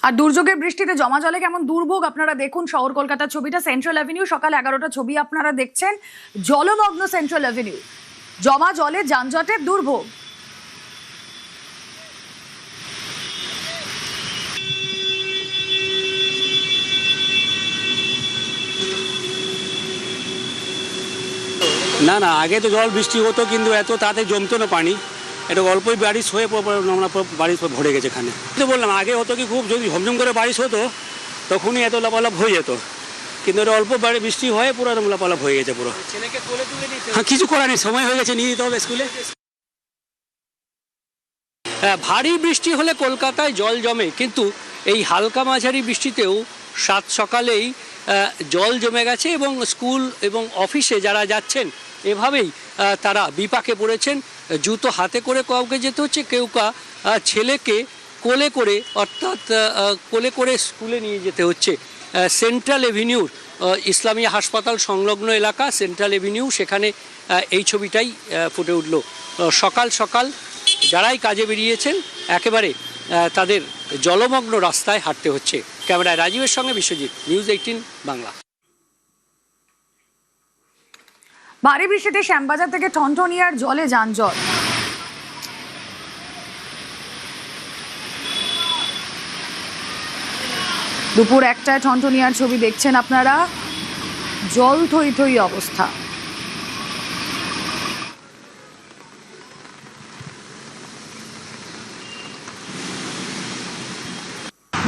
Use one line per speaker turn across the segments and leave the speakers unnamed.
আর দুর্যোগের বৃষ্টিতে জমা জলে কেমন দুর্ভোগ আপনারা দেখুন শহর কলকাতার ছবিটা। সেন্ট্রাল অ্যাভিনিউ সকাল 11টা ছবি আপনারা দেখছেন। জলমগ্ন সেন্ট্রাল অ্যাভিনিউ, জমা জলে যানজটের দুর্ভোগ।
না না, আগে তো জল বৃষ্টি হতো কিন্তু এত তাতে জমতো না পানি, এটা অল্পই বারিশ হয়ে আমরা বারিশ ভরে গেছে এখানে। তো বললাম আগে হতো কি খুব যদি ঝমঝম করে বারিশ হতো তখনই এত লাপালাপ হয়ে যেত, কিন্তু এটা অল্প বৃষ্টি হয়ে পুরো লাপালাপ হয়ে গেছে পুরো। ছেলেকে কোলে তুলে নিতে, হ্যাঁ কিছু করার নেই, সময় হয়ে গেছে, নিয়ে যেতে হবে স্কুলে। ভারী বৃষ্টি হলে কলকাতায় জল জমে, কিন্তু এই হালকা মাঝারি বৃষ্টিতেও সাত সকালেই জল জমে গেছে এবং স্কুল এবং অফিসে যারা যাচ্ছেন এভাবেই তারা বিপাকে পড়েছেন। জুতো হাতে করে কাউকে যেতে হচ্ছে, কেউ ছেলেকে কোলে করে অর্থাৎ কোলে করে স্কুলে নিয়ে যেতে হচ্ছে। সেন্ট্রাল এভিনিউর ইসলামিয়া হাসপাতাল সংলগ্ন এলাকা সেন্ট্রাল এভিনিউ, সেখানে এই ছবিটাই ফুটে উঠল। সকাল সকাল যারাই কাজে বেরিয়েছেন একেবারে তাদের জলমগ্ন রাস্তায় হাঁটতে হচ্ছে। ক্যামেরায় রাজীবের সঙ্গে বিশ্বজিৎ, নিউজ 18 বাংলা।
ভারী বৃষ্টিতে শ্যামবাজার থেকে ঠনঠনিয়ার জলে যানজট। দুপুর 1টায় ঠনঠনিয়ার ছবি দেখছেন আপনারা, জল থই থই অবস্থা।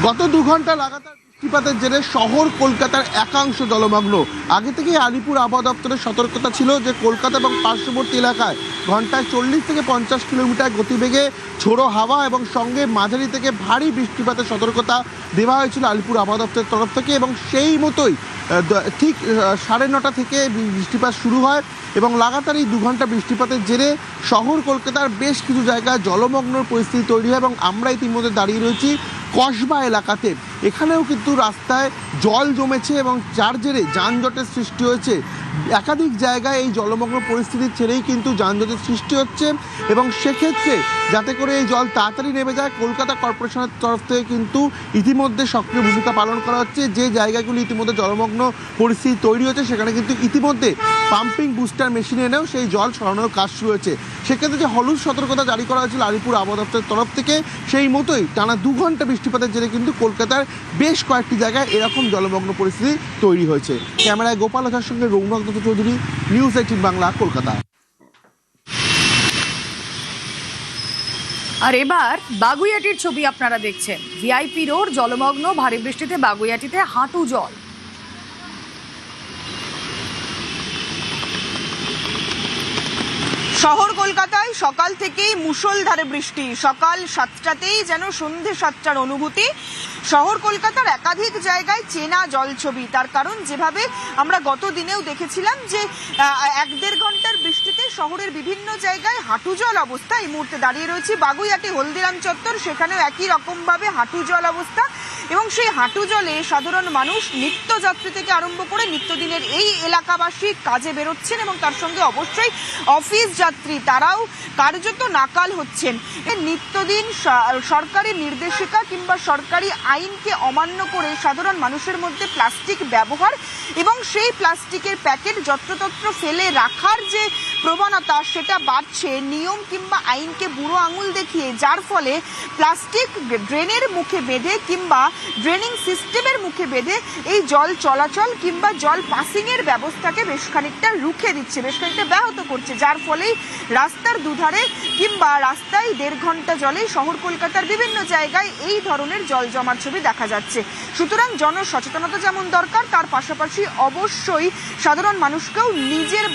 গত 2 ঘন্টা লাগাতার বৃষ্টিপাতের জেরে শহর কলকাতার একাংশ জলমগ্ন। আগে থেকেই আলিপুর আবহাওয়া দপ্তরের সতর্কতা ছিল যে কলকাতা এবং পার্শ্ববর্তী এলাকায় ঘন্টায় 40 থেকে 50 কিলোমিটার গতিবেগে ঝোড়ো হাওয়া এবং সঙ্গে মাঝারি থেকে ভারী বৃষ্টিপাতের সতর্কতা দেওয়া হয়েছিল আলিপুর আবহাওয়া দপ্তরের তরফ থেকে, এবং সেই মতোই ঠিক 9:30 থেকে বৃষ্টিপাত শুরু হয় এবং লাগাতার এই 2 ঘন্টা বৃষ্টিপাতের জেরে শহর কলকাতার বেশ কিছু জায়গায় জলমগ্নর পরিস্থিতি তৈরি হয় এবং আমরা ইতিমধ্যে দাঁড়িয়ে রয়েছি কসবা এলাকাতে। এখানেও কিন্তু রাস্তায় জল জমেছে এবং যার জেরে যানজটের সৃষ্টি হয়েছে। একাধিক জায়গায় এই জলমগ্ন পরিস্থিতির ছেড়েই কিন্তু যানজটের সৃষ্টি হচ্ছে এবং সেক্ষেত্রে যাতে করে এই জল তাড়াতাড়ি নেমে যায় কলকাতা কর্পোরেশনের তরফ থেকে কিন্তু ইতিমধ্যে সক্রিয় ভূমিকা পালন করা হচ্ছে। যে জায়গাগুলি ইতিমধ্যে জলমগ্ন পরিস্থিতি তৈরি হয়েছে সেখানে কিন্তু ইতিমধ্যে পাম্পিং বুস্টার মেশিন এনেও সেই জল সরানোর কাজ শুরু হয়েছে। সেক্ষেত্রে যে হলুদ সতর্কতা জারি করা হয়েছিল আলিপুর আবহাওয়া দপ্তরের তরফ থেকে, সেই মতোই টানা 2 ঘন্টা বৃষ্টিপাতের জেরে কিন্তু কলকাতার বেশ কয়েকটি জায়গায় এরকম জলমগ্ন পরিস্থিতি তৈরি হয়েছে। ক্যামেরায় গোপাল ওঝার সঙ্গে রৌনক দত্ত চৌধুরী, নিউজ 18 বাংলা, কলকাতা।
আর এবার বাগুইয়াটির ছবি আপনারা দেখছেন। ভিআইপি রোড জলমগ্ন, ভারী বৃষ্টিতে বাগুইয়াটিতে হাঁটু জল।
শহর কলকাতায় সকাল থেকেই মুষলধারে বৃষ্টি। সকাল 7টাতেই যেন সন্ধে 7টার অনুভূতি। শহর কলকাতার একাধিক জায়গায় চেনা জলছবি। তার কারণ যেভাবে আমরা গত দিনেও দেখেছিলাম যে 1-1.5 ঘন্টার বৃষ্টিতে শহরের বিভিন্ন জায়গায় হাঁটু জল অবস্থা। এই মুহূর্তে দাঁড়িয়ে রয়েছি বাগুইয়াটি হলদিরাম চত্বর, সেখানেও একই রকমভাবে হাঁটু জল অবস্থা এবং সেই হাঁটু জলে সাধারণ মানুষ নিত্যযাত্রী থেকে আরম্ভ করে নিত্যদিনের এই এলাকাবাসী কাজে বেরোচ্ছেন এবং তার সঙ্গে অবশ্যই অফিস যাত্রী, তারাও কার্যত নাকাল হচ্ছেন। নিত্যদিন সরকারি নির্দেশিকা কিংবা সরকারি আইনকে অমান্য করে সাধারণ মানুষের মধ্যে প্লাস্টিক ব্যবহার এবং সেই প্লাস্টিকের প্যাকেট যত্রতত্র ফেলে রাখার যে প্রবণতা সেটা বাড়ছে নিয়ম কিংবা আইনকে বুড়ো আঙুল দেখিয়ে, যার ফলে প্লাস্টিক ড্রেনের মুখে বেঁধে কিংবা ড্রেনিং সিস্টেমের মুখে বেঁধে এই জল চলাচল কিংবা জল পাসিংয়ের ব্যবস্থাকে বেশ খানিকটা রুখে দিচ্ছে, বেশ খানিকটা ব্যাহত করছে, যার ফলেই রাস্তার দুধারে কিংবা রাস্তায় 1.5 ঘন্টা জলে শহর কলকাতার বিভিন্ন জায়গায় এই ধরনের জল জমার ছবি দেখা যাচ্ছে। সুতরাং জনসচেতনতা যেমন দরকার, তার পাশাপাশি অবশ্যই সাধারণ মানুষকেও নিজের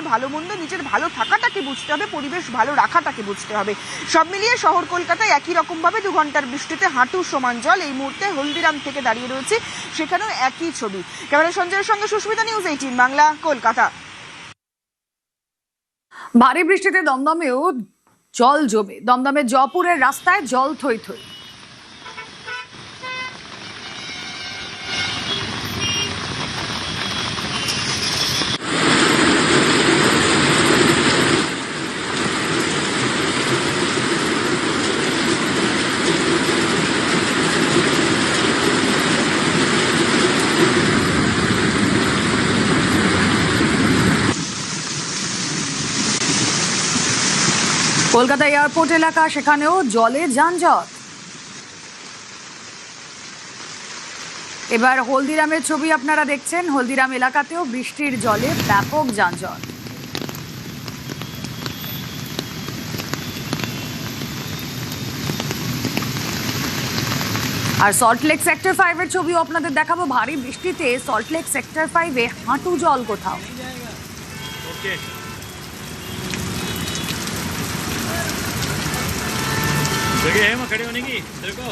ভালো মন্দ, নিজের ভালো থাকাটাকে বুঝতে হবে, পরিবেশ ভালো রাখাটাকে বুঝতে হবে। সব মিলিয়ে শহর কলকাতায় একই রকমভাবে 2 ঘন্টার বৃষ্টিতে হাঁটু সমান জল। এই মুহূর্তে হলদিরাম থেকে দাঁড়িয়ে রয়েছে, সেখানেও একই ছবি। ক্যামেরা সঞ্জয়ের সঙ্গে সুস্মিতা, নিউজ 18 বাংলা, কলকাতা।
ভারী বৃষ্টিতে দমদমেও জল জমে। দমদমের জয়পুরের রাস্তায় জল থই থই। কলকাতা এয়ারপোর্ট এলাকা, সেখানেও জলে যানজট। এবার হলদিরামের ছবি আপনারা দেখছেন, হলদিরাম এলাকাতেও বৃষ্টির জলে ব্যাপক যানজট। আর সল্টলেক সেক্টর 5 এর ছবিও আপনাদের দেখাবো। ভারী বৃষ্টিতে সল্টলেক সেক্টর 5 এ হাঁটু জল কোথাও।
ओके जगह है वहाँ खड़े होने की तेरे को